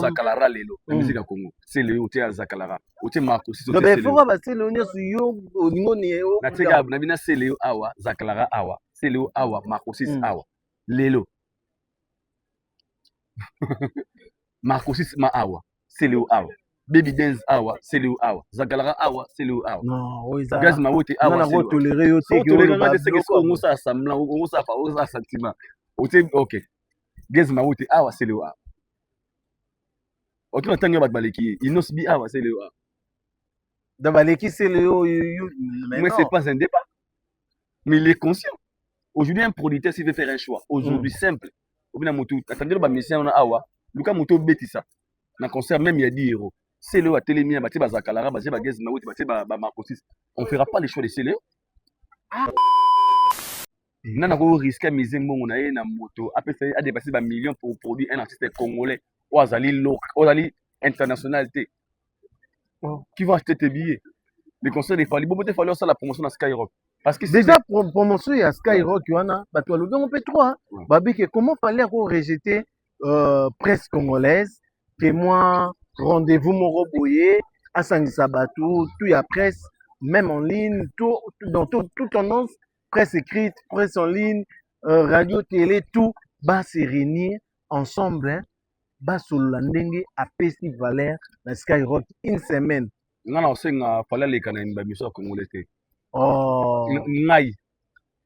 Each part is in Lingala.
Zakalara lelo la musique à Congo c'est le oté Zakalara oté Marco si donc il faut pas passer le nez sur yo au niveau néo na tika na bina c'est le awa Zakalara awa c'est le awa Marco 6 awa lelo Marco 6 ma awa c'est le awa Baby Dance awa c'est le awa Zakalara awa c'est le awa non oui ça gaz ma wote awa c'est le tolérer yo te que le ba c'est que on ça semblant on ça pas on ça sentiment oté OK gaz ma wote awa c'est le awa autant tant que baleki il n'ose bi awa c'est le awa dans baleki c'est le mais c'est pas un débat mais il est conscient aujourd'hui un producteur s'il veut faire un choix aujourd'hui simple obina moto attendez le mission on awa luka moto betisa na concert même il y a 10 euros c'est le atelemi ba tiba Zakalara ba tiba gaz ma wote ba tiba ba Marco 6 on fera pas les choix de Célé nana ko risquer miser mbongo na ye na moto apesa a dépasser ba millions pour produire un artiste congolais ou azali local ou azali internationalité qui va acheter tes billets les concerts des Fali Bobo te fallu ça la promotion à Skyrock parce que déjà promotion à Skyrock wana bato alobi on peut 3 babi que comment fallait rejeter presse congolaise témoin rendez-vous moko boye asangisa bato tout ya presse même en ligne tout dans toute tendance presse écrite presse en ligne radio télé tout va se réunir ensemble basolola ndenge apesi valeur na Skyrock une semaine ngana osenga fala leka na ba mission congolais te ngai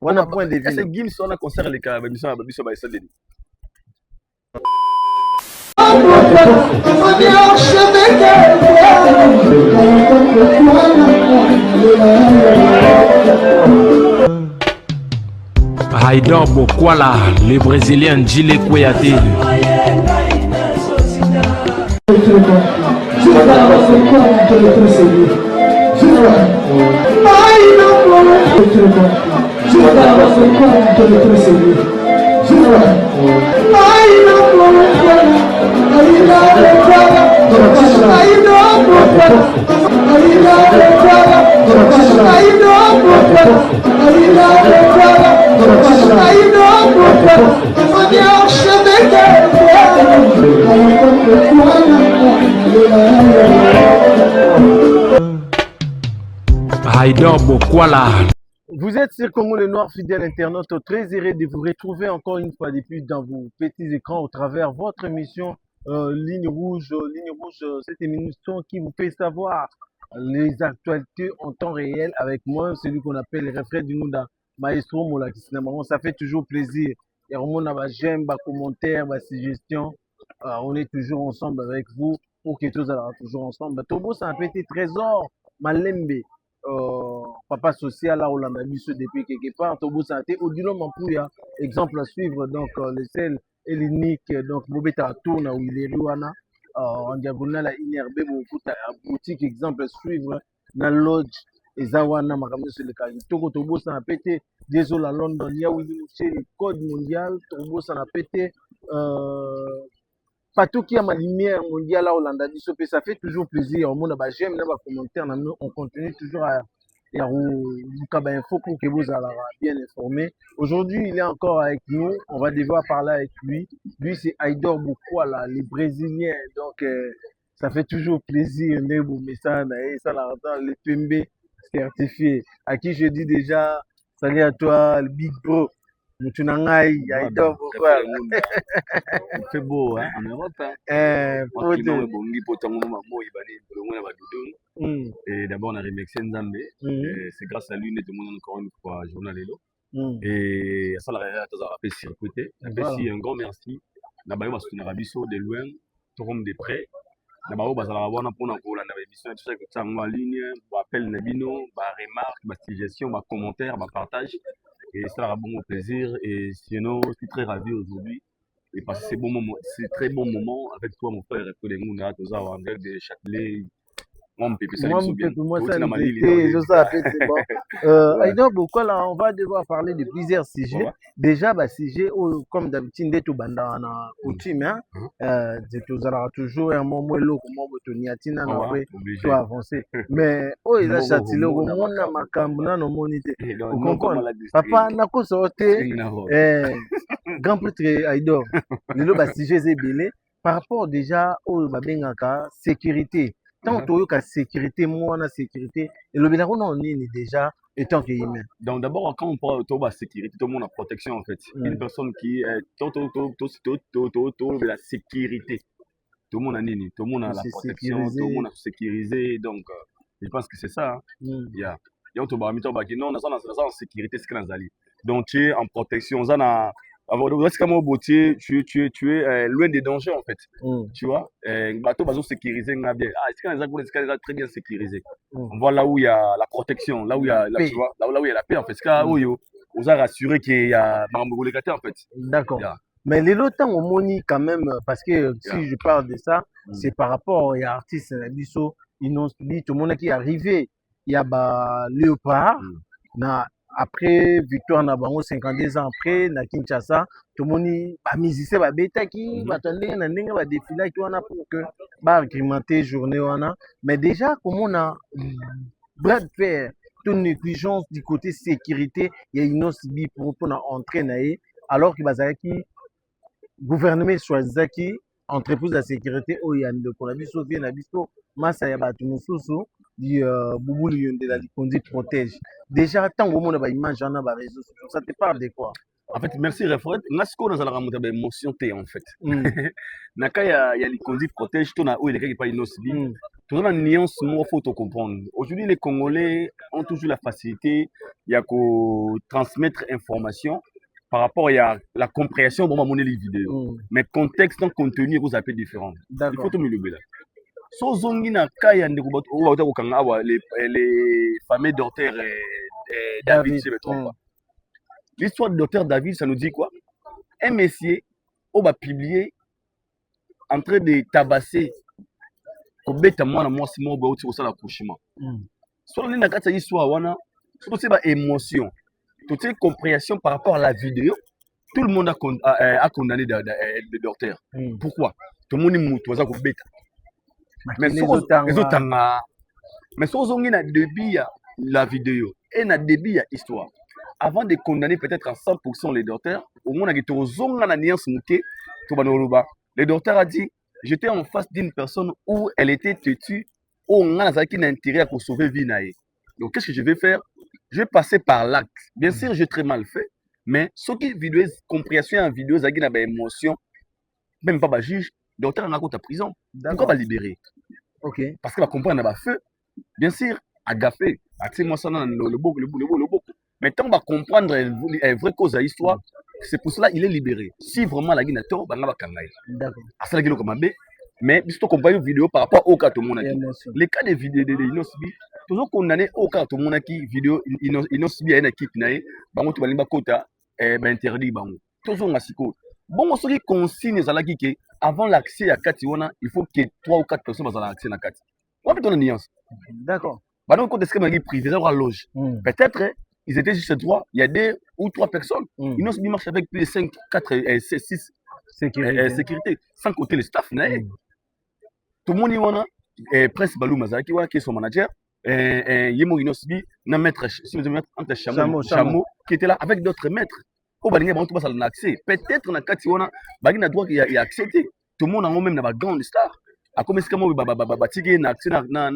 wana point de vue c'est Gims on a concert leka ba mission ba SDD Haïdor Bokwala, le Brésilien Djile Kouyaté. Haïdor Bokwala. Vous êtes sur Congo le Noir, fidèle internaute, très heureux de vous retrouver encore une fois depuis dans vos petits écrans au travers votre émission Ligne Rouge, cette émission qui vous fait savoir les actualités en temps réel avec moi, celui qu'on appelle le refrain du Munda, Maestro Molakisinamango. Ça fait toujours plaisir. Et on a j'aime, commentaires, suggestions. On est toujours ensemble avec vous pour que tous allons toujours ensemble. Tobo, c'est un petit trésor, Malembe. Papa social là Hollande biso depuis quelque part Tobo santé Odilo Mampuya exemple à suivre donc le seul et l'unique donc Bobeta tourne où il est Luana en diagonale à Inerbe boutique exemple à suivre dans lodge et Zawana makambo sur le cas Tobo ça a pété désolé à London il y a où le code mondial Tobo ça a pété partout qui a ma lumière mondiale à Hollande ça fait toujours plaisir. On a j'aime les commentaires, on continue toujours à info pour que vous allez bien informés. Aujourd'hui, il est encore avec nous. On va devoir parler avec lui. Lui, c'est Haïdor Bokwala, les Brésiliens. Donc, ça fait toujours plaisir. Le PMB certifié. À qui je dis déjà, salut à toi, le Big Bro. Mutunangai, Haïdor Bokwala. Il fait beau, hein, en Europe. Et d'abord, on a remixé Nzambe. C'est grâce à lui que tout le monde encore une fois journal et ça l'a fait circuiter. Un grand merci. D'abord, on a de loin, tout comme de près. D'abord, on a pour la émission, tout ça que ça en ligne, appel Nabino, remarque, suggestion, commentaire, partage. Et ça aura bon plaisir. Et sinon, je suis très ravi aujourd'hui. Et parce que c'est très bon moment avec toi, mon frère, et tous les gens, tous les gens, de Châtelet. Moi, Haïdor Bokwala, on va devoir parler de plusieurs sujets. Déjà, sujet comme d'habitude, de tout banda na coutume, tu auras toujours un moment où tu vas avancer. Mais oh, il a châtillé au monde na makambuna no monité. Vous comprenez? Papa n'a pas sorti grand prêtre Haïdor. Le sujet est belé. par rapport déjà au babengaka sécurité. Tant que la sécurité, moi, la sécurité, et le Bélarus, on est déjà, étant que humain. Donc d'abord, quand on parle de la sécurité, tout le monde a protection en fait. Une personne qui est de la sécurité, tout le monde a nini, tout le monde a la protection, tout le monde a sécurisé. Donc je pense que c'est ça. Hein. Yeah. Il y a un non, on a en sécurité, c'est ce qu'on donc tu es en protection. Tu es loin des dangers en fait. Tu vois, bateau bateau sécurisé bien. Ah, est-ce très bien sécurisé. On voit là où il y a la protection, là où il y a tu vois, là où il y a la paix en fait. C'est là où on a rassuré qu'il y a en fait. D'accord. Yeah. Mais les lots temps au moni quand même parce que si je parle de ça, c'est par rapport à artistes biso dit tout le monde qui est arrivé, il y a ba Léopard na après victoire na bango 52 ans après na Kinshasa tout le monde ba musicien ba betaki ba tandé na ndenge ba défilé qui wana pour que ba agrémenter journée wana mais déjà comme on a bras de fer toute négligence du côté sécurité il y a une autre bi pour entrer naé alors que bazaki gouvernement choisaki entreprise de sécurité oyo ya ndeko na biso vie na biso masa ya bato mosusu di bubulu yondela likondi protège déjà ntango omona baimage wana baréseau sociaux ça te parle de quoi en fait merci refret nga sikoyo nazalaka moto ya baémotion te en fait na ka ya likondi protège to na oyo elekaki epai inosbi toza na nuance moko faut to comprendre aujourd'hui les congolais ont toujours la facilité ya kotransmettre information par rapport à la compréhension de les vidéos. Mais contexte, en contenu, est un peu différent. Il faut tout me le dire. So zongi na kaya ndeko les fameux docteurs David, je me trompe pas. L'histoire du docteur David, ça nous dit quoi? Un messier, on va publier en train de tabasser au bête moi si moi au ça l'accouchement. Soit on a une histoire wana, c'est une émotion. Toute cette compréhension par rapport à la vidéo, tout le monde a condamné le docteur. Pourquoi? Tout le monde est moutou, ça est bête. Mais les autres, mais si on a débit la vidéo et na débit l'histoire, avant de condamner peut-être à 100% les docteurs, au moins le docteur a dit, j'étais en face d'une personne où elle était têtue, où on a intérêt à sauver vie. Donc qu'est-ce que je vais faire? Je vais passer par l'acte. Bien sûr, j'ai très mal fait, mais ce qui est vidéo, compréhension en vidéo, ça a des émotions, même pas le juge, le docteur en a à prison. Pourquoi pas libérer? Ok. Parce que va comprendre à feu, bien sûr, à gaffer, à moi ça le beau. Mais tant on va comprendre une vraie cause à l'histoire, c'est pour cela qu'il est libéré. Si vraiment la guine a tort, on va kangaï. D'accord. À ça la guine comme mais si tu compares une vidéo par rapport au cas tout le monde a dit. Les cas de vidéos de Inosbi, toujours condamné au cas tout le monde a dit vidéo Inosbi à une équipe naïe, bango tu vas limba kota interdit bango. Toujours na siko. Bon ce qui consigne ça la que avant l'accès à Katiwana, il faut que 3 ou 4 personnes aient accès à Kati. On peut donner une nuance. D'accord. Bah donc quand est-ce que ma privé ça loge. Peut-être ils étaient juste 3, il y a 2 ou 3 personnes. Inosbi marche avec plus de 5, 4 et 6 sécurité sans compter le staff naïe. Tout le monde y a Prince Balou Mazaki qui est son manager, Yemo Inosbi, un maître, si vous mettez entre Chameau, qui était là avec d'autres maîtres. Au Balinga, on va s'en accès. Peut-être na Katiwana, Balinga droit qu'il a accepté. Tout le monde a même na grande star. A comme est-ce que moi babatiki na accès na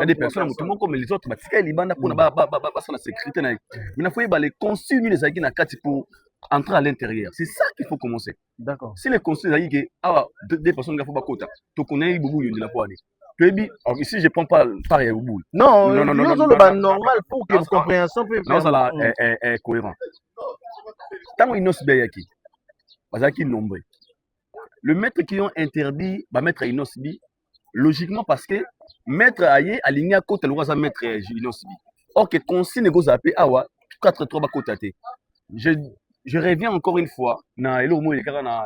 des personnes, tout le monde comme les autres, batika libanda pour na la sécurité na. Mais na faut y les consignes les agis na Kati pour entrer à l'intérieur. C'est ça qu'il faut commencer. D'accord. Si les conseils disent que des personnes qui font pas quota, tu connais Boubou de la poignée. Ici, je ne prends pas pareil au bout. Non, non, normal pour que la compréhension puisse faire. Non, ça est cohérent. Tant qu'il y a Inosbi, parce qu'il nombreux. Le maître qui ont interdit, va mettre Inosbi, logiquement parce que maître aïe aligné à côté le roi maître Inosbi. Or que consigne go zappé awa 4-3 ba côté. Je reviens encore une fois na elo mo lekaka na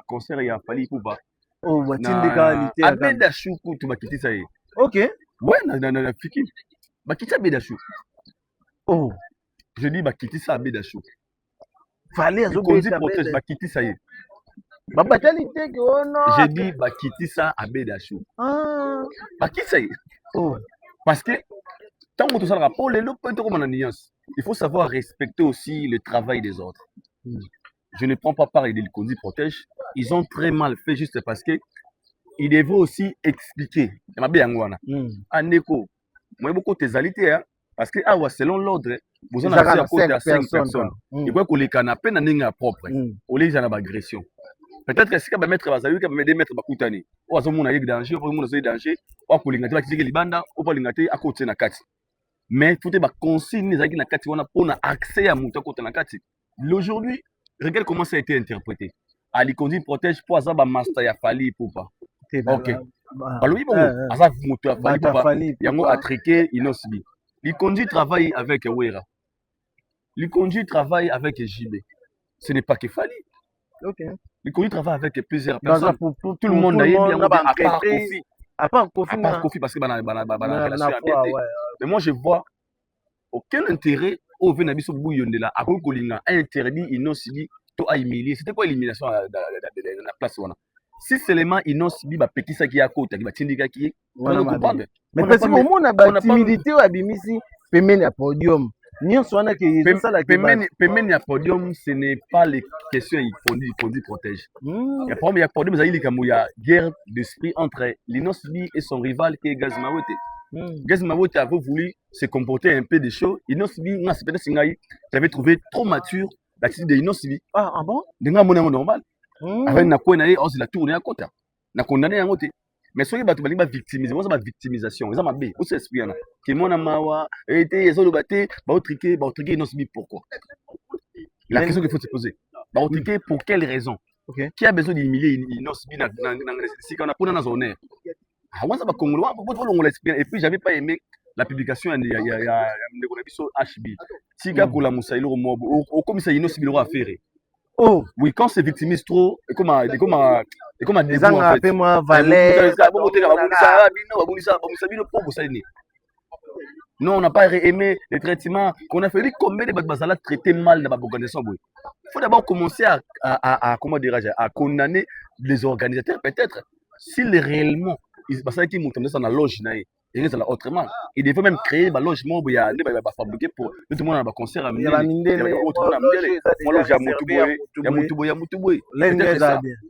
concert ya Fally Ipupa. Oh, batinde qualité Abeda Choukou tu bakiti ça. OK. Ouais, na fiki. Bakiti Abeda Choukou. Oh, je dis bakiti ça Abeda Choukou. Fallait azobeter protège bakiti ça y. Babatali te que ono. Je dis bakiti ça Abeda Choukou. Ah, bakiti ça y. Oh, parce que tant que tout ça rapport les lots peut comme en nuance. Il faut savoir respecter aussi le travail des autres. Je ne prends pas part de l'Ikondi protège. ils ont très mal fait juste parce que ils devraient aussi expliquer. Andeko, moi beaucoup tes alités, parce que selon l'ordre, vous en avez à côté à 5 personnes. Il faut que les canapés n'aient propre. Au lieu d'en agression. Peut-être que si tu mettre bazali ka me mettre bakutani. O azomuna yek danger, o muna danger, o kolingati bakitiki libanda, o kolingati akote na kati. Mais faut ba consigne ezaki na kati wana pona accès à mutu akote na kati. Aujourd'hui, regarde comment ça a été interprété. Ali Kondi protège pour azaba master ya Fali Ipupa. OK. Balobi bon, azaba mutu ya Fali Ipupa. Yango a triqué Inosbi. Ali Kondi travaille avec Wera. Ali Kondi travaille avec JB. Ce n'est pas que Fali. OK. Ali Kondi travaille avec plusieurs personnes. Pour tout le monde d'ailleurs, à part Kofi parce que mais moi je vois aucun intérêt au Venabiso Bouyondela à Kolinga interdit Inosbi to a humilié. C'était quoi l'élimination de la place wana? Si seulement Inosbi ba petit ça qui a côté qui ba tindika qui on comprendre. Mais parce que au na ba timidité ou abimisi pemene à podium. Nyonso wana ke ça la pemene à podium, ce n'est pas les questions il Kondi protège. Il y a problème, il y a podium ça il y a guerre d'esprit entre l'Inosbi et son rival qui est Gazmawete. Gazmawete avait voulu se comporter un peu des choses. Inosbi n'a pas singai, j'avais trouvé trop mature l'attitude de Inosbi. Ah bon? Denga mona normal. Avec na ko na ye aussi la tourner à côté. Na condamné yango te. Mais soki bato balingi ba victimiser, moi ça ba victimisation. Eza mabe, o se explique na. Ke mona mawa, été ezolo baté, ba triquer Inosbi pourquoi? La question qu'il faut se poser. Ba triquer pour quelle raison? OK. Qui a besoin d'humilier Inosbi na si on a pour na zone? Ah moi ça ba congolais, et puis j'avais pas aimé la publication il y a Ndekonabiso HB. Tika kola musailo mobo au comme ça Inosbi le affaire. Oh oui, quand c'est victimise trop et comme des en fait moi valet non on n'a pas aimé les traitements qu'on a fait. Combien de bazala traité mal dans l'organisation? Il faut d'abord commencer à comment dirais-je à condamner les organisateurs peut-être s'ils réellement ils passent qui montent dans la loge et ça autrement. Il devait même créer un logement où il y a fabriqué pour tout le monde dans un concert à Mindele.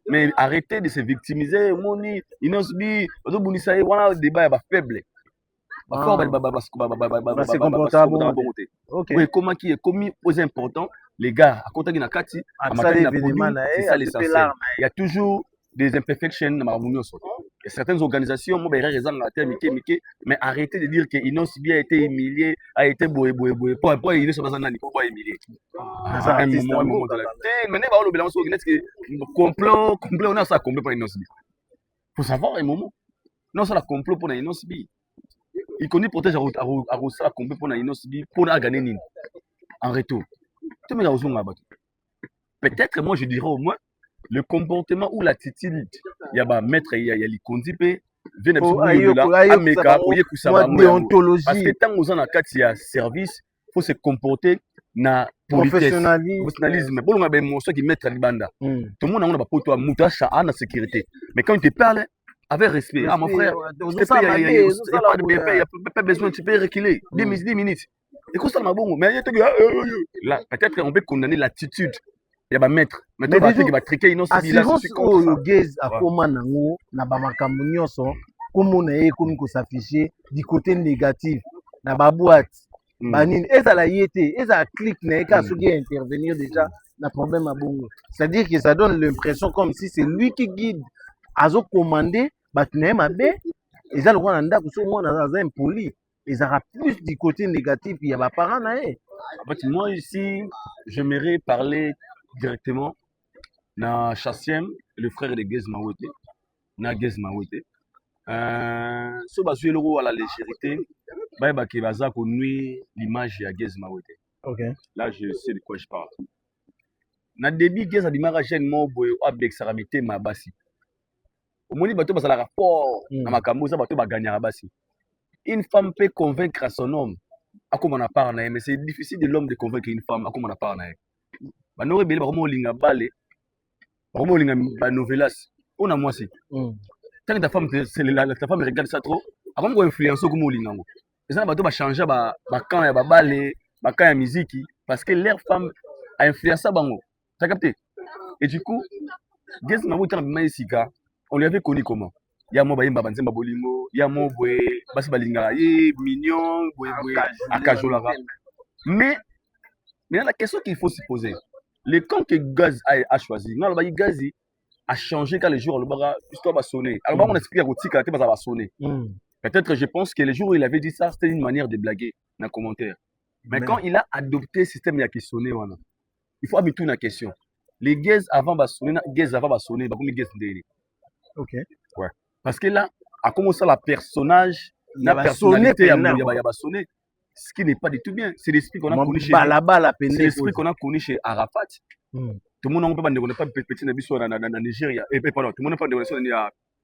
Mais arrêtez de se victimiser. Moni, Inosbi, Ozobunisa, voilà le débat est faible. Oui, comment qui est commis aux importants, les gars, à côté de Nakati, c'est ça l'essentiel. Il y a toujours des imperfections dans ma réunion. Certaines organisations, mais arrêtez de dire que Inosbi a été humilié, a été boué. Pourquoi il est sur la zone pour pas humilier? Un moment dans la tête. Maintenant, on va le complot, on a ça complot pour Inosbi. Il faut savoir un moment. Non, ça la complot pour Inosbi. Il connaît protège à ça complot pour Inosbi pour gagner en retour. Peut-être, moi je dirais au moins, le comportement ou l'attitude, il y a maître, il y a l'Ikondi pe vient parce que tant aux en il y a service, faut se comporter na professionnalisme. Bon, on a ben qui mettre libanda. Tout le monde a pas pour toi moutasha na sécurité. Mais quand il te parle avec respect, ah mon frère, il n'y a pas besoin, tu peux reculer 10 minutes. Et quoi ça m'a bon, mais là peut-être on peut condamner l'attitude. Il y a maître qui va triquer Inosbi là au gaze à comment nango na ba makambo nyonso comme on est comme ko s'afficher du côté négatif na ba boîte banine ezala yete ezala clic na ka soki intervenir déjà na problème à bongo, c'est-à-dire que ça donne l'impression comme si c'est lui qui guide azo commander batune mabe ezala ko na ndako so mona za impoli ezala plus du côté négatif il y a ba parents na e. En fait moi ici j'aimerais parler directement na Chassiem, le frère de Gazmawete, na Gazmawete. So basue le à la légèreté, bah qui baza ko nuit l'image de Gazmawete. OK. Là je sais de quoi je parle. Na début Gaz a dimara jeune mo boy o avec saramité ma basi. Au moni bato basala rapport na makambo ça bato ba gagner basi. Une femme peut convaincre son homme à comment on a parlé, mais c'est difficile de l'homme de convaincre une femme à comment on a parlé. Banore bele ba linga balé ba linga ba novelas on a moi c'est tant que ta femme regarde ça trop avant qu'on influence comme linga ngo et ça ba to ba changer ba camp ya ba balé ba camp ya musique parce que leur femme a influencé bango t'as capté et du coup Gaz Mamouta Maïsika, on lui avait connu comment? Il y a mon baïmba Banzemba Bolimo, il y a mon boué, Bas Balinga, mignon, boué, Akajolara. Mais la question qu'il faut se poser, le camp que Gaz a choisi, non, le Gaz a changé quand les jours, l'histoire va sonner. Alors, on explique à Rotika que ça va sonner. Peut-être, je pense que les jours où il avait dit ça, c'était une manière de blaguer dans les commentaires. Mais quand il a adopté le système, il y a qui sonné, il faut habituer une question. Les Gaz avant va sonner, Gaz avant va sonner, bah, comme les Gaz d'Élé. Ok. Ouais. Parce que là, à commencer la personnage, la personnalité, il y a sonné. Ce qui n'est pas du tout bien. C'est l'esprit qu'on a connu chez c'est l'esprit qu'on a connu chez Arafat. Tout le monde n'a pas petit nabi sur na Nigeria. Et pardon, tout le monde n'a pas de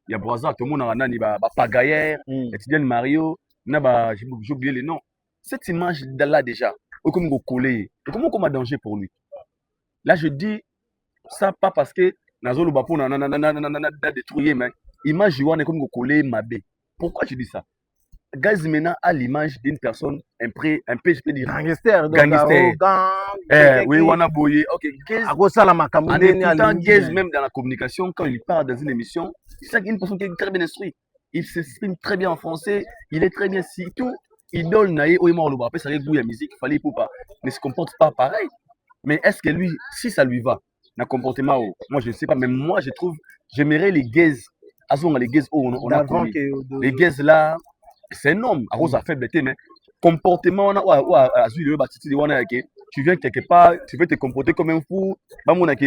il y a Brazza, tout le monde a nani ba Pagayer, Etienne Mario, na ba j'ai oublié les noms. Cette image là déjà, comme go coller. Comment comme un danger pour lui. Là je dis ça pas parce que nazolo bapo na détruire mais image wana comme go coller mabe. Pourquoi je dis ça? Gaz maintenant a l'image d'une personne un peu je peux dire gangster. Oui, wana boye. OK, Gaz. Gaz même dans la communication quand il parle dans une émission, c'est une personne qui est très bien instruite. Il s'exprime très bien en français, il est très bien surtout idole naé oyema loba après ça avec bouya musique, fallait pas mais se comporte pas pareil. Mais est-ce que lui si ça lui va dans comportement moi je ne sais pas mais moi je trouve j'aimerais les Gaz les Gaz on a connu. Les Gaz là c'est un homme, à cause de la faiblesse, mais comportement, tu viens quelque part, tu veux te comporter comme un fou, ok,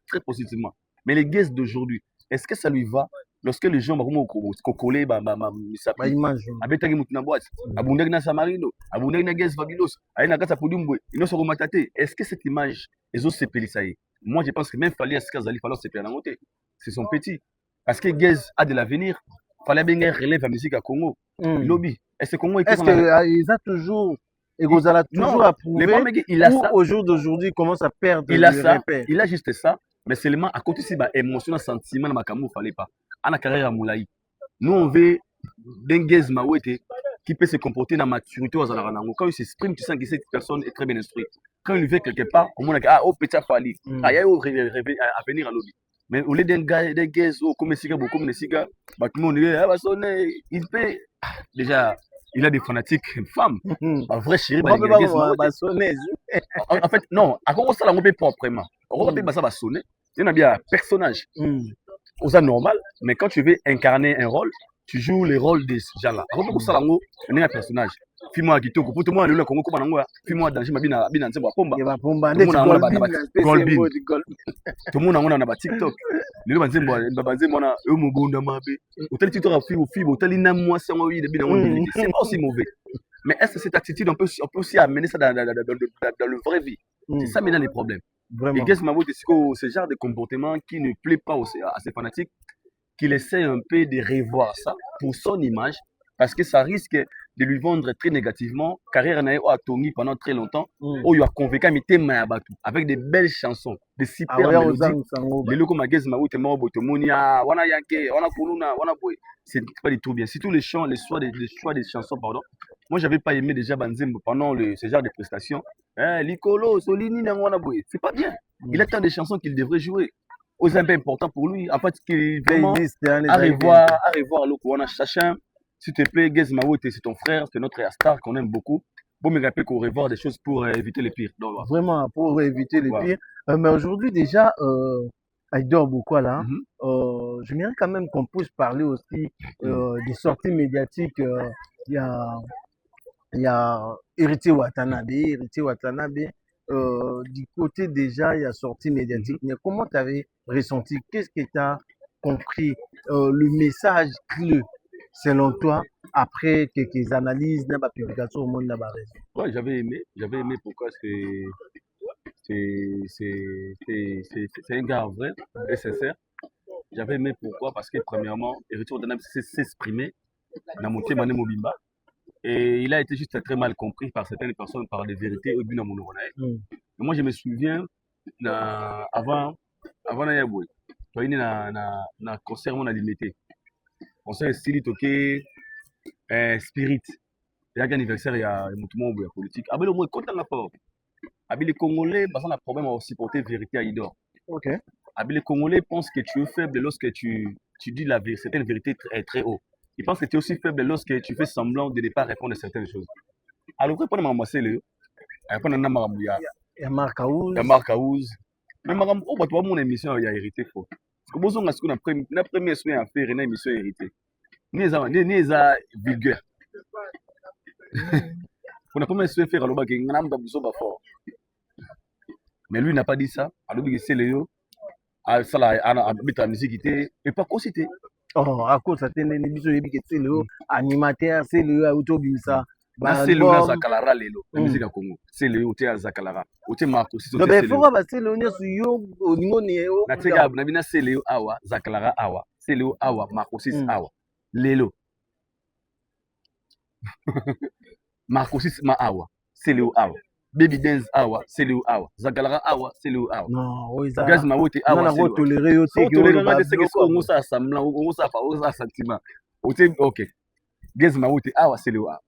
très positivement. Mais les Gaz d'aujourd'hui, est-ce que ça lui va? Lorsque les gens vont coller image abetaki mutu na boîte abundaki na Samarino abundaki na Gaz Fabilos aye na kati ya podium boy inoso komata te. Est-ce que cette image ezosepelisa ye? Moi je pense que même fallait asika azali fallait osepela nango te. C'est son petit parce que Gaz a de l'avenir, fallait bien relève la musique à Congo. Lobby est-ce que Congo est-ce que il a toujours Egozala toujours à prouver il a ça au jour d'aujourd'hui commence à perdre il a ça repère. Il a juste ça mais seulement à côté si ba émotion sentiment na makambo fallait pas ana carrière à Moulaï. Nous on veut d'un Gaz Mawete qui peut se comporter dans la maturité aux Alaranango. Quand il s'exprime, tu sens que cette personne est très bien instruite. Quand il vient quelque part, on dit ah, oh, petit Fali, il y a à venir à l'objet. Mais au lieu d'un Gaz, comme Siga, beaucoup de Siga, il peut. Déjà, il a des fanatiques femmes. Un vrai chéri, en fait, non, à quoi ça l'a pas proprement. On va pas sonner. Il y a bien un personnage. C'est normal, mais quand tu veux incarner un rôle, tu joues les rôles de ce gens-là. Avant que ça lango, on est un personnage. Fais-moi kitoko, pour tout le monde le Congo comme nango, fais-moi danger mabina bina nzemba pomba. Tout le monde a na TikTok. Les banzembo banzembo na e mobonda mabe. Hôtel TikTok a fi hôtel na moi c'est moi de bina c'est pas aussi mauvais. Mais est-ce que cette attitude on peut aussi amener ça dans le vrai vie? C'est ça maintenant les problèmes. Vraiment. Et Gaz Mawete, c'est ce genre de comportement qui ne plaît pas à ces fanatiques, qu'il essaie un peu de revoir ça pour son image, parce que ça risque de lui vendre très négativement. Carrière naïo a tourné pendant très longtemps, où il a convaincu Mité Mayabatu avec des belles chansons, des super mélodies. Les locaux Gaz Mawete, Mobotomonia, Wana Yanke, Wana Kuluna, Wana Boy, c'est pas du tout bien. Surtout les chants, les choix des chansons, pardon. Moi, j'avais pas aimé déjà Banzembo pendant ce genre de prestations. Licolo, Solini, Nangwana Boy, c'est pas bien. Il a tant de chansons qu'il devrait jouer. C'est un peu important pour lui. En fait, qu'il vraiment à revoir l'Okwana Chachin. S'il te plaît, Gaz Mawete, c'est ton frère, c'est notre star qu'on aime beaucoup. Bon, me rappeler qu'on revoir des choses pour éviter les pires. Donc, voilà. Vraiment, pour éviter les pires. Mais aujourd'hui, déjà, Aïdor Bokwala, j'aimerais quand même qu'on puisse parler aussi des sorties médiatiques. Il y a Héritier Watanabe. Du côté déjà, il y a sortie médiatique. Mais comment tu avais ressenti? Qu'est-ce que tu as compris? Le message clé, selon toi, après quelques analyses, dans la publication au monde de la raison. Ouais, j'avais aimé pourquoi est-ce que c'est un gars vrai et sincère. J'avais aimé pourquoi parce que premièrement, Héritier Watanabe s'exprimer dans mon thème Mobimba. Et il a été juste très mal compris par certaines personnes par des vérités au but de mon nom. Moi, je me souviens avant Nayaboué. toyini na concert mona limité concert estili toke spirit eyaki anniversaire ya motu moko ya politique abeli omo ekotanga fort abi les congolais baza na problème à supporter vérité à idor Ok. abi les congolais pensent que tu es faible lorsque tu dis la vérité certaines vérités très haut ils pensent que tu es aussi faible lorsque tu fais semblant de ne pas répondre à certaines choses alors mpona makambo asele mpona na makambo Ya Mark House. ya Mark House mais makambo oyo bato bamona émission ya hérité fo parce que bozonga sikoyo na premier soin ya affaire na émission ya hérité ni eza vulgaire mpona premier soin faire alobaki nga na muta biso bafort mais lui n'a pas dit ça alobi esele yo asala abetala musiki te epakosi te akosa te ndeni biso oyebi ke sele oyo animateur sele oyo auti obimisa basele oyo azakalara lelo na musiki ya congo sele oyo ote azakalara ote makofoka basele oyo nyonso yo olingi natika na bina sele oyo awa zakalara awa sele oyo awa makosis awa lelo makosis ma awa sele oyo awa baby dance awa sele oyo awa zakalara awa sele oyo awa gaz mawote awa sele oyo tolere ngade seke so ongo sa semblant ongo sa fa ongo sa sentiment ote ok gaz mawote awa sele oyo awa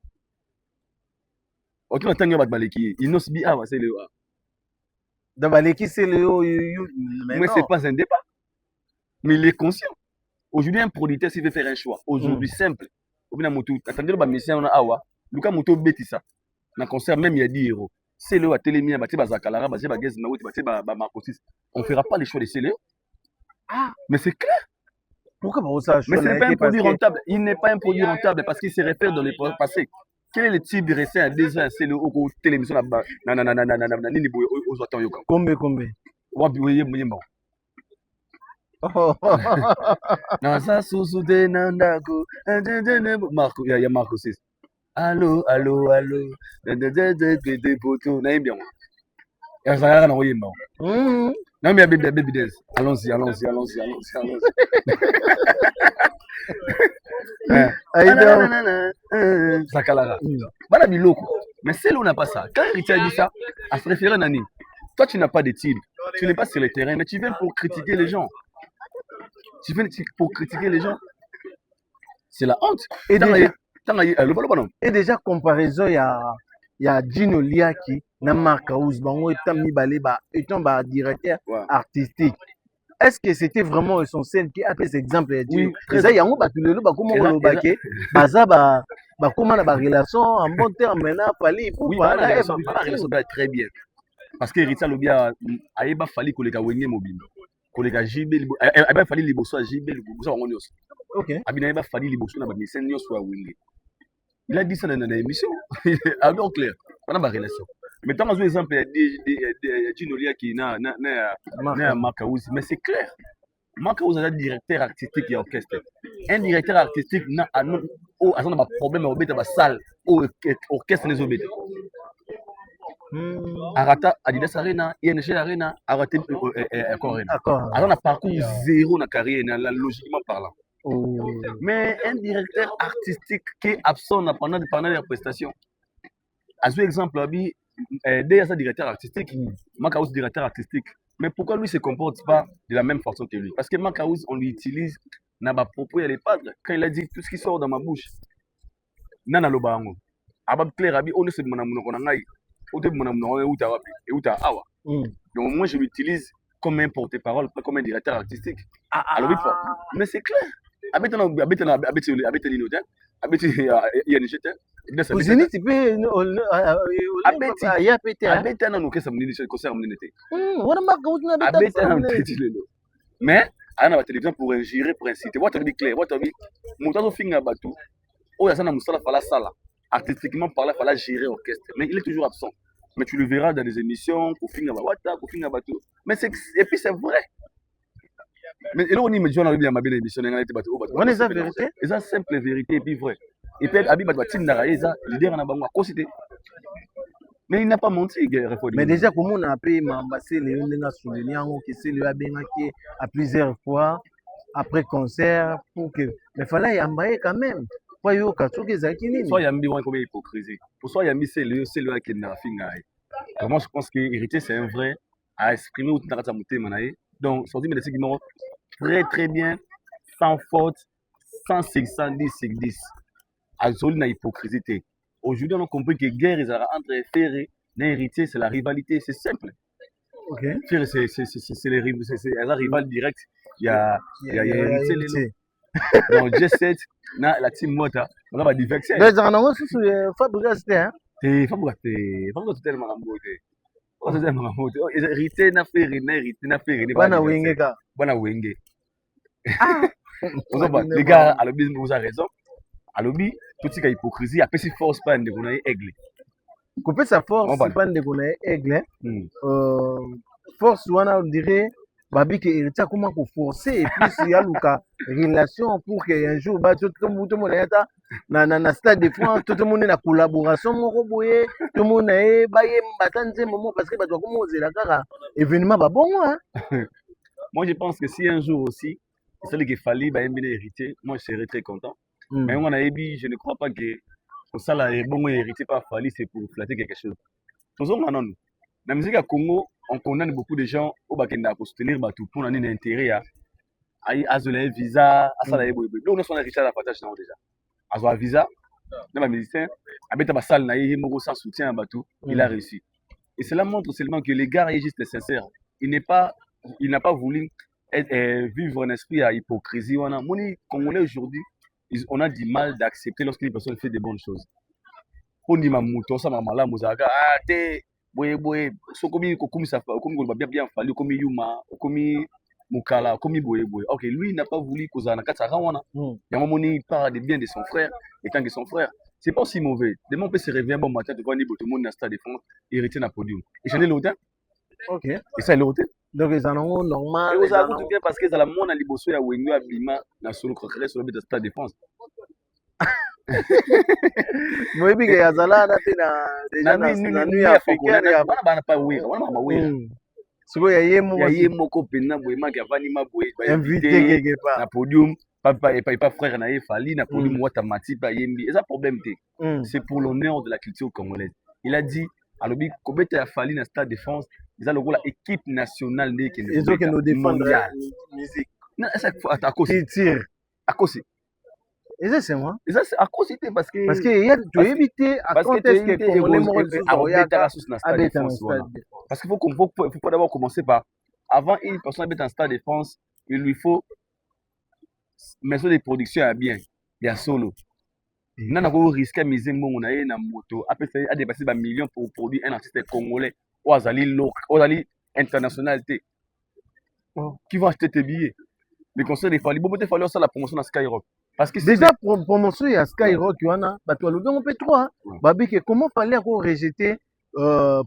otuna ntango bato baleki inos bi awa sele oyo awa da baleki sele oyo mais c'est pas un débat mais il est conscient aujourd'hui un producteur s'il veut faire un choix aujourd'hui simple obina moto attendez ba mission na awa luka moto betisa na concert même il y a 10 euros c'est le atelemi ba tiba zakalara ba tiba gaz na wuti ba tiba ba marcosis on fera pas les choix de Célé mais c'est clair pourquoi pas ça mais c'est pas un produit rentable il n'est pas un produit rentable parce qu'il se réfère dans le passé quel est le type de récit à 2 ans c'est le au télévision na nini boy aux attend yoka combien wapi weye muyemba naza susu de nandako Marco ya Marco 6 allo de poto na bien ya zara na oyemba na mi baby dance allons-y Zakalara bana biloko mais celle où on n'a pas ça quand Héritier a dit ça à se référer Nani toi tu n'as pas d'études tu n'es pas sur le terrain mais tu viens pour critiquer les gens c'est la honte et déjà comparaison ya Gino Liaki na Mark House bango etami balé ba étant ba directeur artistique est-ce que c'était vraiment essentiel qui a fait cet exemple ya Gino eza yango bato lelo bakoma kolobake baza ba koma na ba relation en bon terme maintenant fali pour relation très bien parce que Héritier lobia ayeba fali koleka wenge mobile koleka JB aba fali liboso ya JB liboso bango nyonso OK abina ayeba fali liboso na ba médecin nyonso ya wenge il a dit ça dans l'émission alors clair on a ma relation mais tant que exemple de Gino Liaki na Mark House mais c'est clair Mark House est un directeur artistique et orchestre un directeur artistique na a un problème au bête ba salle au orchestre les obétés Arata Adidas Arena ING Arena Arata Arena alors on a parcours zéro na carrière logiquement parlant mais un directeur artistique qui est absent pendant les prestations à ce exemple déjà c'est directeur artistique Makaus directeur artistique mais pourquoi lui se comporte pas de la même façon que lui parce que Makaus on l'utilise na ba propos les padres quand il a dit tout ce qui sort dans ma bouche nana lobango abab clair abi on se demande mon na ngai ou te demande uta awa donc moi je l'utilise comme un porte-parole pas comme un directeur artistique alors mais c'est clair abeti linote abeti yenijete uzini tipe abeti ana nokesa munini concert munini te wana makautina abeti ana mpeti lelo mais ana ba télévision pour injurer pour inciter what be clair what be mutazo finga batu oya sana musala fala sala artistiquement parlant fala gérer orchestre mais il est toujours absent mais tu le verras dans les émissions pour finga ba wata pour finga batu mais c'est et puis c'est vrai mais là on imagine on a bien ma belle émission on est ça vérité et ça simple vérité et puis vrai et puis abi ba tim na raisa leader na bango akosité mais il n'a pas menti mais déjà comment on a appelé Mambasé Léon Nenga souligné en que c'est lui a bien à plusieurs fois après concert pour que mais fallait y embrayer quand même pour yo katsuki zaki nini soit yambi wan comme hypocrisie pour soit yambi c'est lui qui na finga moi je pense que héritier c'est un vrai à exprimer ou tata motema nae donc sorti mais c'est qui très très bien, sans faute, sans 610 sur 10. Azoli na hypocrisie. Aujourd'hui, on a compris que guerre entre frères et héritiers, c'est la rivalité, c'est simple. Ok. C'est les rivales directs. Il y a héritier. Donc, G7, la team Mota, on a des vexés. Mais on a aussi Fabregas, hein? Fabregas, tellement amoureux. Héritier, n'a fait rien. Bana Wenge, gars. Bana Wenge. Les gars, à l'objet, vous avez raison. À l'objet, tout ce qui est hypocrisie, après, si force pas de qu'on ait aigle. Couper sa force, c'est pas de qu'on ait aigle. Force, on dirait. Babi que héritier comment pour forcer et puis il y a une relation pour que un jour bah tout le monde na stade de France tout le monde na collaboration moko boye tout le monde est baye batanze moment parce que ba doit comment oser la kara événement ba bon hein. Moi je pense que si un jour aussi c'est qu'il fallait bah aimer héritier moi je serais très content mais on a je ne crois pas que ça là est bon héritier pas fallu c'est pour flatter quelque chose tous on non la musique à Congo on condamne beaucoup de gens au Bakenda pour soutenir Batou pour un intérêt à un visa, à ça là. Donc nous sommes riches à la partage déjà. À un visa, dans ma médecin, avec ta salle naïe, il sans soutien à Batou, il a réussi. Et cela montre seulement que les gars est juste sincère. Il n'a pas voulu vivre un esprit à hypocrisie. On a Congolais aujourd'hui, on a du mal d'accepter lorsqu'une personne fait des bonnes choses. On dit ma mouton, ça m'a malade, Mouzaga, ah t'es boye so komi ça komi ko bien fallu komi yuma komi mukala komi boye OK lui il n'a pas voulu kozana kata rawana ya momoni il parle de bien de son frère étant que son frère c'est pas si mauvais demain on peut se réveiller bon matin devant tout le monde dans stade de France héritier na podium et j'en ai l'autre OK et ça l'autre donc ils en ont normal et ça tout bien parce que ça la mona liboso ya wengo abima na solo crocret sur le stade de France. Moi bi ya zala na te na déjà na nuit africaine ya bana pa wira wana ma wira siko ya yemo ko pena boye ma ka vani ma boye invité quelque part na podium papa et pas frère na fali na podium wata matipa yembi et ça problème té c'est pour l'honneur de la culture congolaise il a dit alobi kobeta ya fali na stade de France ils a le la équipe nationale de que ils ont que nous défendre la musique non ça à cause tire à cause et ça c'est moi et ça c'est à cause parce que il y a tu éviter à contexte que Congolais parce qu'il faut d'abord commencer par avant une personne habite en stade de France il lui faut maison de production à bien solo nana ko risquer miser mbongo na ye na moto après ça a dépassé ba millions pour produire un artiste congolais ou azali internationalité qui va acheter tes billets les concerts des Fally Bobo fallu ça la promotion dans Skyrock parce que déjà promotion ya Skyrock wana bato alobi on peut trois babi que comment fallait rejeter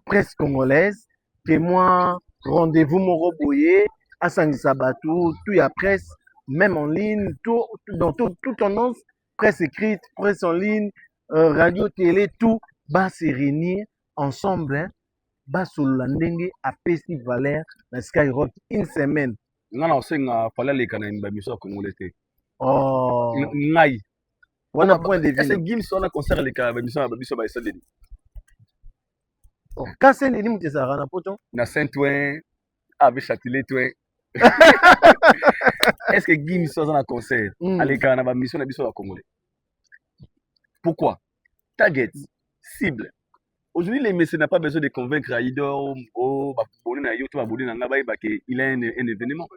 presse congolaise que moi rendez-vous moko boye asangisa bato tout ya presse même en ligne tout dans toute annonce presse écrite presse en ligne radio télé tout va se réunir ensemble ba solola ndenge apesi valeur na Skyrock une semaine ngana osenga fallait les kana ba mission congolais té oh ngai wana point de vue c'est Gims on a concert les kana ba mission ba SDD oh quand c'est ni mutesara na poto na Saint-Ouen avec Châtelet toi est-ce que Gims on a concert les kana ba mission na biso ba congolais pourquoi target cible aujourd'hui les messieurs n'ont pas besoin de convaincre Aïdor ou il a un événement.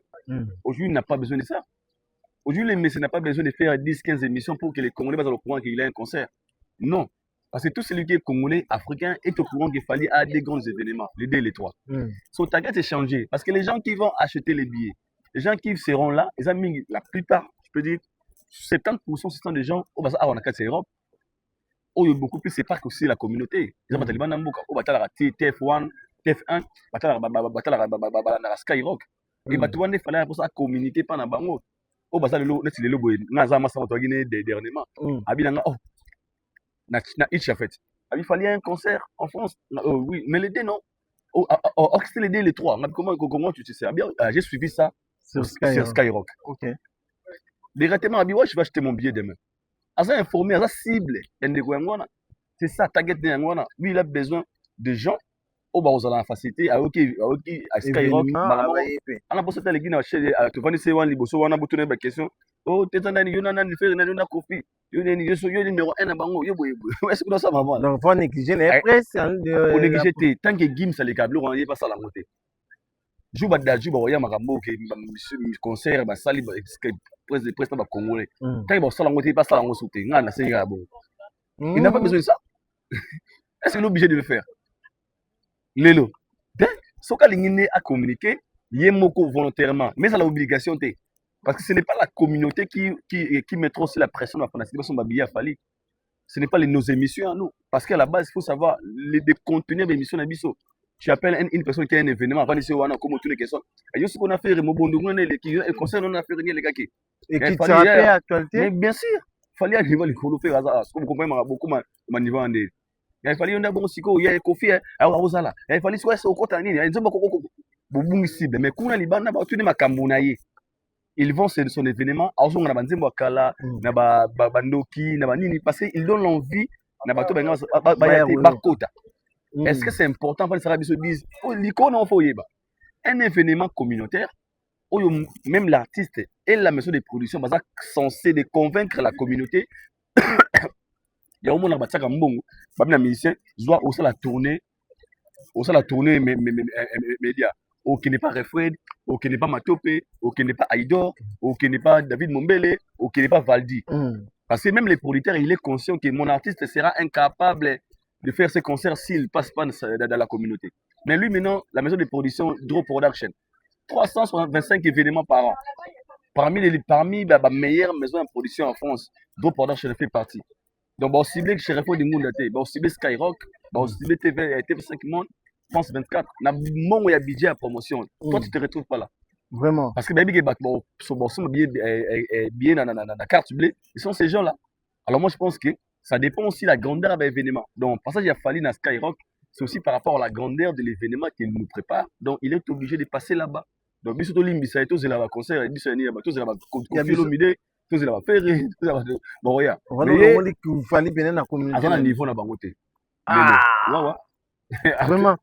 Aujourd'hui il n'a pas besoin de ça. Aujourd'hui les messieurs n'ont pas besoin de faire 10-15 émissions pour que les Congolais soient au courant qu'il a un concert. Non. Parce que tout celui qui est congolais, africain, est au courant qu'il fallait à des grands événements, les 2 et les 3. Son target est changé. Parce que les gens qui vont acheter les billets, les gens qui seront là, les amis, la plupart, je peux dire, 70% ce sont des gens, on a 4 Europe. Oh, il y a beaucoup plus, c'est pas que c'est la communauté. Ils ont battu les Nambuka, oh, TF1, TF1, Skyrock. Et Batouane, il fallait pour ça communiquer pas dans Bango. Oh, bah ça, le net, le logo, Nazama, ça, on doit gagner dernièrement. Abidanga, oh, il fallait un concert en France. Oui, mais les deux, non. Oh, c'est les deux, les trois. Comment tu sais? Bien, j'ai suivi ça sur Skyrock. Ok. Directement, je vais acheter mon billet demain. Asa informé, asa cible, c'est ça, target de Yangwana. Lui, il a besoin de gens oh bah on a la facilité à OK à Skyrock on a posé les guinées à te vendre c'est one liboso on a boutonné ma question oh t'es dans yo nana ni faire na kofi yo ni yo numéro 1 na bango yo boye est-ce que ça maman donc faut négliger les presse on négliger tant que Gims ça les câbles on y pas ça la montée jour badaju ba ya makambo ke concert ba sali ba presque ba congolais tant ba sala montée pas ça la sauter ngana c'est ya bon il n'a pas besoin de ça est-ce qu'il est obligé de le faire lelo soka lingine à communiquer yemoko volontairement mais ça l'obligation té parce que ce n'est pas la communauté qui mettra aussi la pression à faire son babia à Fali ce n'est pas nos émissions à nous parce qu'à la base il faut savoir les contenus d'émissions na biso tu appelles une personne qui a un événement avant de se voir comment toutes les questions et yo ce qu'on a fait remobondo ngone qui concert on a fait les gars qui et qui tu appelle actualité mais bien sûr Fali arriver le kolo faire ça comme comprendre beaucoup ma niveau en il fallait on a bon siko il y a Kofi à Rosala il fallait soit au côté nini ils ont beaucoup bobungi cible mais kuna libana ba tuni makambo na ye ils vont sur son événement azo na banzembo kala na ba bandoki na banini parce qu'ils donnent l'envie na bato ba bakota est-ce que c'est important pour les arabes se disent l'icône on faut yeba un événement communautaire où même l'artiste et la maison de production sont censés de convaincre la communauté. Il y a au moins un bâtiment mbongo babina musicien doit aussi la tournée média ou qui n'est pas Refred ou qui n'est pas Matope ou qui n'est pas Aïdor ou qui n'est pas David Mombele ou qui n'est pas Valdi parce que même les producteurs il est conscient que mon artiste sera incapable de faire ses concerts s'il passe pas dans la communauté mais lui maintenant la maison de production Draw Production 325 événements par an parmi les meilleures maisons de production en France Draw Production fait partie. Donc, on cible chez Refo du monde, on cible Skyrock, on cible TV5 Monde, France 24. On a mon budget à promotion. Toi, tu te retrouves pas là. Vraiment. Parce que baby qui sont bien dans la carte bleue, ils sont ces gens-là. Alors moi, je pense que ça dépend aussi de la grandeur de l'événement. Donc, pour ça, il a fallu dans Skyrock, c'est aussi par rapport à la grandeur de l'événement qu'il nous prépare. Donc, il est obligé de passer là-bas. Donc, biso to limbi ça tous là concert, biso ni ba tous là ba confilomide. Tout ça va faire bon regarde mais il fallait bien la communauté à niveau na bango te vraiment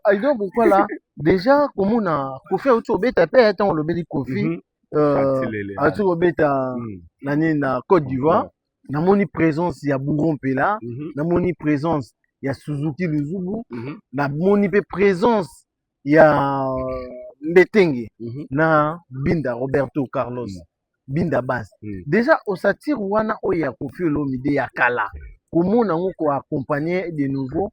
Aïdor pourquoi là déjà comme on a Kofi auto beta pe tant le beli Kofi auto beta nani na Côte d'Ivoire na moni présence ya Bouron Pela na moni présence ya Suzuki Luzubu na moni pe présence ya Ndetenge na Binda Roberto Carlos Binda Bass. Déjà, au satire wana oya Kofi Olomide ya kala. Comment on ko accompagner de nouveau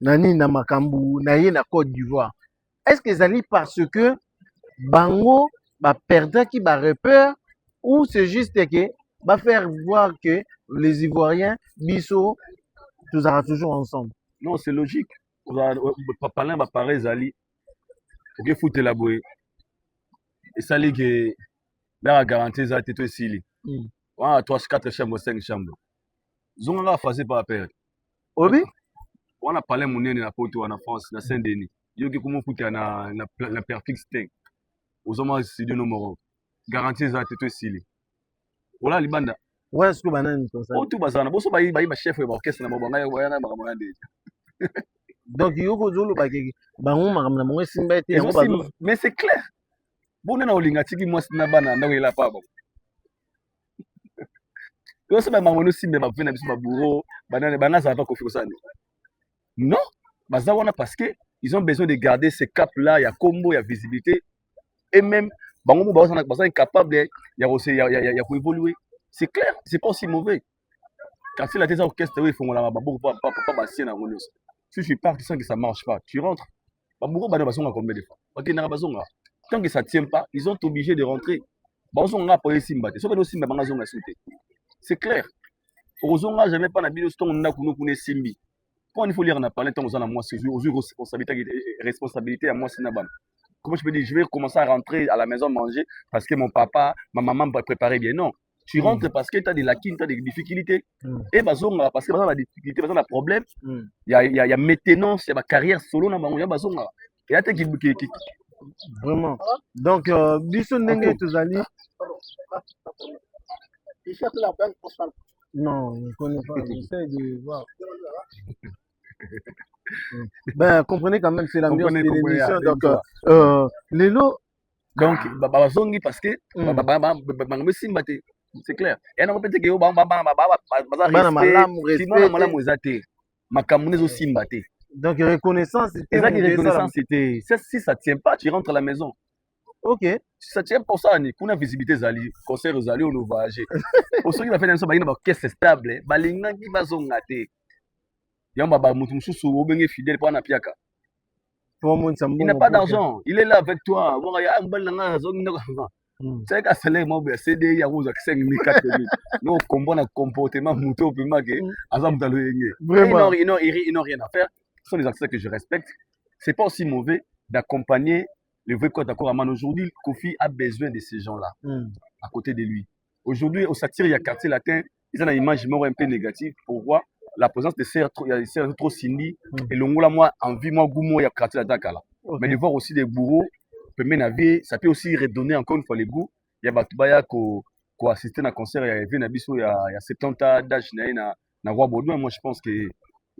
nani na makambu na ye na Côte d'Ivoire. Est-ce que ça parce que bango ba perdre qui ba repère ou c'est juste que va faire voir que les Ivoiriens biso tous sera toujours ensemble. Non, c'est logique. Parler ba pareil Zali. OK, faut élaborer. Et ça les que là, garantie ça, tu es ici. On a 3, 4 chambres, 5 chambres. Zonga va faire par père. Obi? On a parlé mon na poto en France, na Saint-Denis. Yo qui comment foutre na perfect thing. Aux hommes studio numéro. Garantie ça, tu es ici. Voilà libanda. Ouais, ce que banane comme ça. Oh tout bazana, bo so ba chef orchestre na mabanga ya na mabanga de. Donc yo ko zolo ba ke bango makamna mo simba te mais c'est clair. Bon na olinga tiki moi na bana ndako ila pa ba yo se ba mamono simbe ba vena biso ba bureau banana ça va pas confier ça non baza wana parce que ils ont besoin de garder ce cap là, il y a combo, il y a visibilité et même bango ba incapable il y a pour évoluer c'est clair c'est pas aussi mauvais quand c'est la tête orchestre ils font la ba pas bassin na ngolo si je pars tu sens que ça marche pas tu rentres ba bureau bana basonga combien de fois OK na basonga tant que ça ne tient pas, ils sont obligés de rentrer. C'est clair. Ozonga jamais pas na bino stone na kuno kune simbi. Quand il faut lire na parler tant aux moi c'est responsabilité à moi c'est na ban. Comment je peux dire je vais commencer à rentrer à la maison manger parce que mon papa, ma maman va préparer bien non. Tu rentres parce que tu as des lacunes, tu as des difficultés. Et bazonga parce que bazonga des difficultés, bazonga problème. Il y a maintenance, il y a ma carrière solo na bango ya bazonga. Et là qui vraiment. Donc, biso ndenge tozali. Non, je ne connais pas. J'essaie de voir. Ben, comprenez quand même, c'est l'ambiance de Comprenez, l'émission. Donc, l'émission. Lelo, Donc, bazongi parce que bango simba te, c'est clair. Et na peut-être que baza bana malamu, respect, simona respect. malamu eza te. Makambo nezo simba te. Donc, reconnaissance, c'était Eza qui reconnaissance c'était si ça tient pas, tu rentres à la maison. Ok. Si ça tient pour ça ni kuna visibilité zali, concert zali on voyager. Pour ceux qui va faire ça ba ina ba caisse stable, balinga ki bazonga te. Yamba ba mutu mususu obenge fidèle pour na piaka. Il n'a pas d'argent, il est là avec toi. C'est qu'à salaire, moi, CD, il y a 5 000, 4 000. Nous, on comprend le comportement, moto, puis ma gueule, Vraiment. ils n'ont rien à faire. Ce sont des acteurs que je respecte. C'est pas aussi mauvais d'accompagner le vrai code d'accord à man. Aujourd'hui, Kofi a besoin de ces gens-là à côté de lui. Aujourd'hui, au Satire, il y a quartier latin, ils ont une image un peu négative. Pourquoi? La présence de serres trop Cindy et l'ongola, moi, envie, moi, goût, il y a quartier latin là. Mais de voir aussi des bourreaux, ça peut aussi redonner encore une fois les goûts. Il y a Batubaya qui a assisté à un concert, il y a 70 ans d'âge, na Roi Baudouin. Moi, je pense que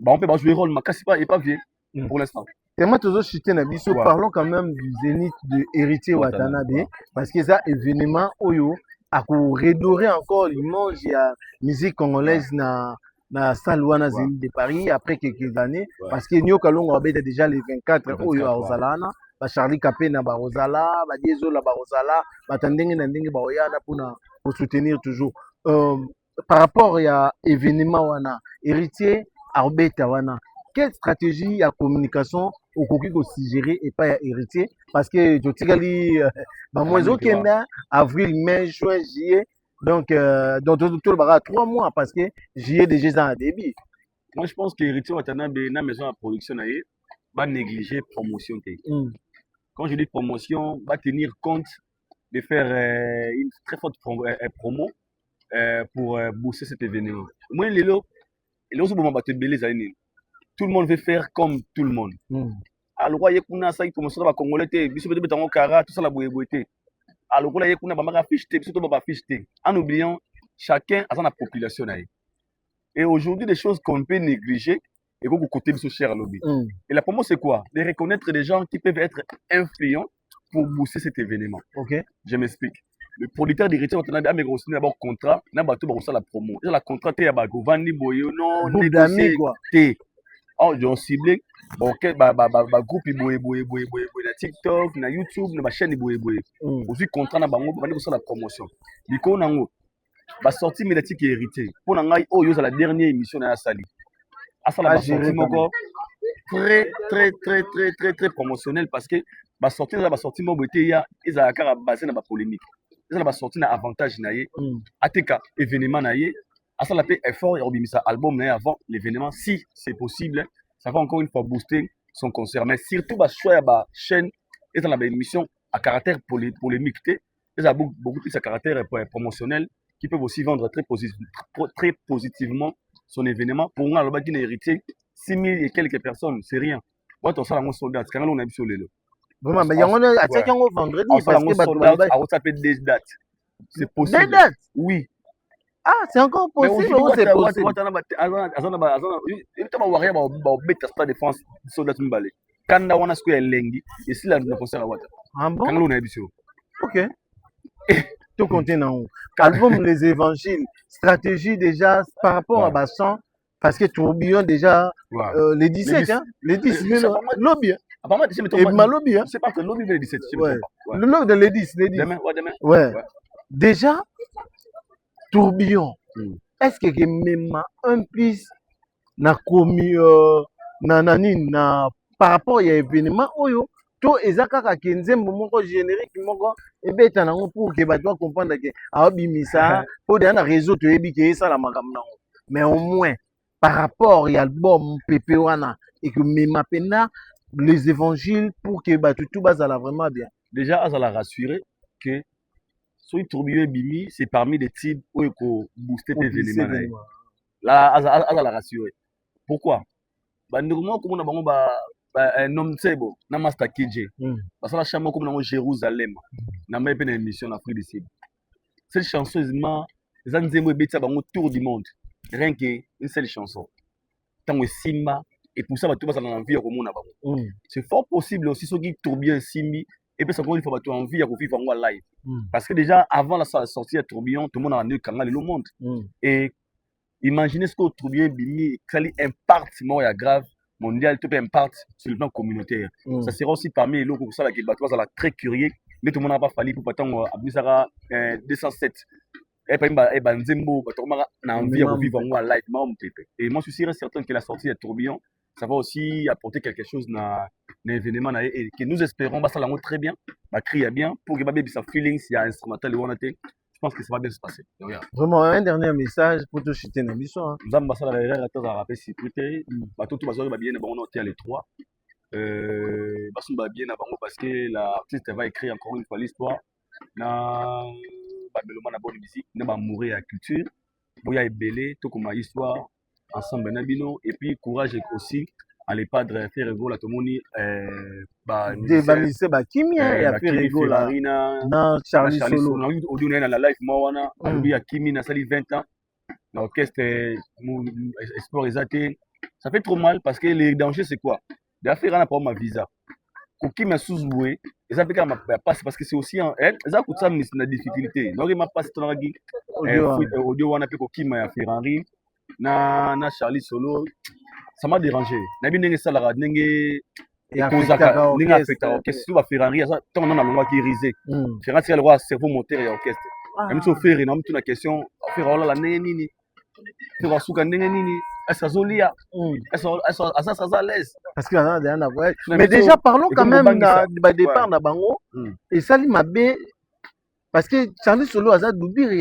on peut pas jouer rôle, mais il n'est pas vieux pour l'instant. Et moi, toujours chuté Nabiso, parlons quand même du zénith de Héritier Watanabe, parce que ça, événement, Oyo, a redorer encore l'image de la musique congolaise na Salouana Zénith de Paris après quelques années, parce que Nyo Kalongo avait déjà les 24 Oyo à Ozalana. Charlie Capé na Barozala, Diezo la Barozala, Tandenge na Ndenge Baoyana pour soutenir toujours. Par rapport à l'événement wana, héritier Arbeta wana, quelle stratégie à communication au Koki ko suggérer et pas héritier? Parce que je tigali, avril, mai, juin, juillet, donc tout le barat 3 mois parce que juillet déjà dans un débit. Moi je pense que héritier Watanabe na maison de production naie va négliger promotion. Quand je dis promotion, va tenir compte de faire une très forte promo pour booster cet événement. Moi, tout le monde veut faire comme tout le monde. Alors, il y a ça, il commence à Congolais, il y a Kara, tout ça, la boyauté. Alors, il y a affiche, en oubliant, chacun a sa population. Et aujourd'hui, des choses qu'on peut négliger, et vous côté de ce cher lobby. Et la promo, c'est quoi? De reconnaître des gens qui peuvent être influents pour booster cet événement. Okay. Je m'explique. Le producteur d'héritier, on a d'abord contrat, on a la promo. Et la contrat, il y a Govani Boyo, non, négocié. Oh, j'ai ciblé, ok, groupe na TikTok, na YouTube, na chaîne Boye. Aussi, contrat, on a la promotion. Diko, on a sorti médiatique et héritier. Pour l'angai, oh, il y a la dernière émission à la salle. Très promotionnel parce que la sortie ils ont basé dans la polémique. Ils ont sorti dans avantage naie, ATK événement naie, ça la paix effort et obimisa album naie avant l'événement si c'est possible, ça va encore une fois booster son concert mais surtout ba choix ba chaîne et dans la émission à caractère polémique, ils ont beaucoup plus à caractère promotionnel qui peuvent aussi vendre très positivement son événement. Pour moi, le qui est héritier, 6 000 et quelques personnes, c'est rien. Moi, tu as ça, soldat. C'est quand on a vu sur les lots. Vraiment, mais il y a un vendredi parce que des dates. C'est possible. Des dates? Oui. Ah, c'est encore possible ou c'est possible? Quand on a ce qu'il y a lengi, et si là, nous avons ah bon? Quand on a vu sur. Ok. Tout contenant. Album Les Évangiles, stratégie déjà par rapport à Bassan, parce que Tourbillon déjà, les 17, hein? Les 10, lobby. Et ma lobby, hein? C'est pas que lobby les 17. Le lobby de les 10, les 10. Demain. Ouais. Déjà, Tourbillon, est-ce que même un plus n'a commis, par rapport à l'événement, to ezaka ka kenzembo moko générique moko ebeta nango pour que bato comprendre que abimisa po de na réseau to ebi ke ça la makambo nango mais au moins par rapport à l'album Pepe wana et que mema pena les évangiles pour que bato tout bazala vraiment bien. Déjà azala rassurer que so Tourbillon bimi c'est parmi les types où il faut booster tes événements là azala rassurer. Pourquoi? Ba ndikumo ko mona bango un homme sebo na master KJ parce que la chambre comme dans Jérusalem na même une émission en Afrique du Sud cette chanson les anzembo betia bango tour du monde rien que une seule chanson tango simba et pour ça, tu vas dans l'envie à Romona. C'est fort possible aussi, ceux qui tourbillon Simbi, et puis ça il faut avoir envie à vivre en live. Parce que déjà, avant la sortie à tourbillon, tout le monde a un canal le monde. Et imaginez ce que tourbillon Bimi, ça lui impacte, moi, il y a grave. Mondial, tout impact sur le plan communautaire. Ça sera aussi parmi les locaux pour ça qui va très curieux, mais tout le monde n'a pas fallu pour attendre à Bisara 207. Et puis, Nzembo, on a envie de vivre en live. Et moi, je suis certain que la sortie de Tourbillon, ça va aussi apporter quelque chose dans l'événement et que nous espérons, ça l'envoie très bien, crier bien, pour que baby sa feeling, s'il y a un instrumental, je pense que ça va bien se passer. Vraiment, un dernier message pour te chuter dans l'histoire. Zamba ça la règle à rappeler sécurité. Tout va bien on noter les trois. Bien parce que l'artiste va écrire encore une fois l'histoire. Na na bonne musique, na mourir à culture. Boya est belé, tout comme histoire ensemble nabino et puis courage aussi. Allez pas de faire rigolo à tout le monde. Dévalisser Kimia et à faire rigolo na Charlie Solo. On a eu audio na la live Mawana, lui à Kimi na sali 20 ans. L'orchestre Espoir Esaté. Ça fait trop mal parce que les dangers c'est quoi? D'affaire on a pas ma visa. Koki m'a sous-joué et ça fait qu'elle m'a passé parce que c'est aussi un ça coûte ça mais c'est une difficulté. Donc il m'a passé ton ragi. Audio on a fait Koki m'a fait Henri na Charlie Solo. Ça m'a dérangé. Nabi ndenge salara ndenge kozaka ndenge affecta orchestre tu va faire Henri ça tant on a longwa qui risé. Faire c'est le roi cerveau moteur et orchestre. Même si on fait non toute la question faire la ndenge nini. Faire suka ndenge nini. Est-ce que Zolia est-ce à l'aise parce que mais déjà parlons quand même du départ na bango et Sali Mabé parce que Charlie Solo a Doubir il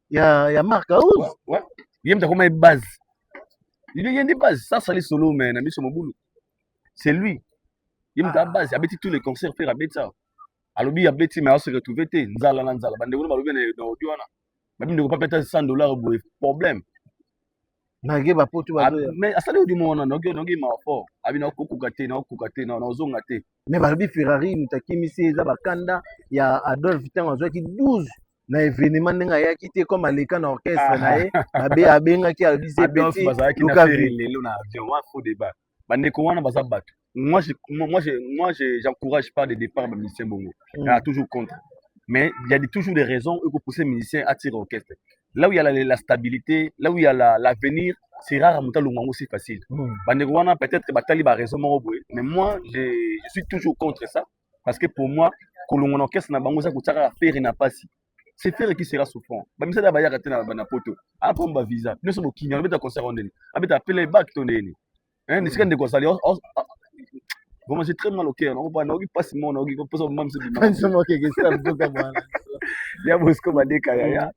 y a Marc House ouais il y a comme une base il y a des bases ça Charlie Solo mais na biso mobulu c'est lui il y a une base il a tous les concerts faire avec ça alobi a beti mais on se retrouver té nzala na nzala bande ko balobi na audio wana même ne pas peut-être $100 pour problème mais asali odi mona nongi ma fort abina kokukate na ozonga te mais balobi Ferrari mutakimisi eza bakanda ya Adolphe Tango azwaki 12 na événement ndenge ya quitté comme aleka na orchestre na ye abengaki alobi Adolphe bazaki na faire lelo na avion wa faux débat bandeko wana baza bato moi j'encourage pas de départ de musicien bongo a toujours contre mais il y a toujours des raisons pour pousser les musiciens à tirer orchestre. Là où il y a la stabilité, là où il y a l'avenir, c'est rare à monter le moment aussi facile. Peut-être que Batali va raison, mais moi, je suis toujours contre ça. Parce que pour moi, quand on orchestre na bango ça coûte à faire et n'a pas si. C'est faire qui sera souffrant. Bah ça d'abord arrêter na poto. Après on va visa. Nous sommes au Kenya, on va concert on est. Avec appeler back ton nez. Hein, c'est quand de concert. Bon, j'ai très mal au cœur. On va pas si mon on pose même ce dimanche. Il y a Bosco Madeka ya.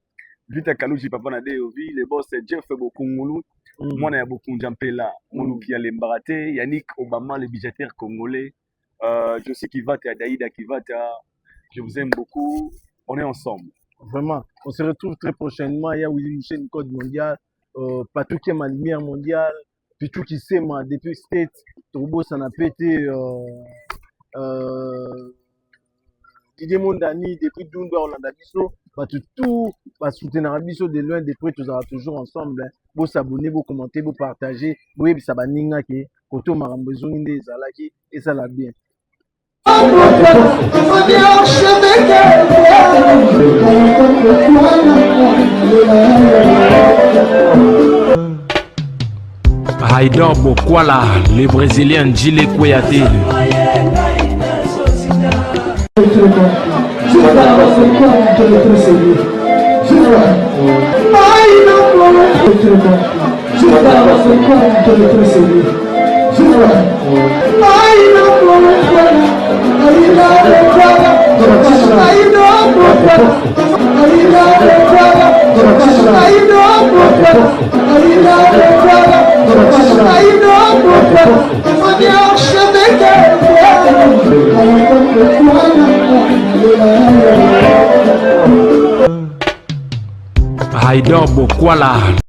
Vita Kaluji papa na Deovi, les boss Jeff Bokungulu, moi na beaucoup Njampela, Moluki Alembarate, Yannick Obama le budgétaire congolais, je sais qui va à Daïda qui va je vous aime beaucoup, on est ensemble. Vraiment, on se retrouve très prochainement, il y a Willy Michel Code mondial, Patou qui est ma lumière mondiale, Pitou qui sait moi depuis States, Turbo ça n'a pété Didier Mondani depuis Dumba Orlando Bisso, tout va soutenir Bisso de loin de près, tous toujours ensemble. Vous s'abonner, vous commenter, vous partager. Oui, ça va ninga qui koto marambezo inde zalaki et ça l'a bien. Haïdar Bokwala, le Brésilien Djile Kouyaté. Haïdar Bokwala.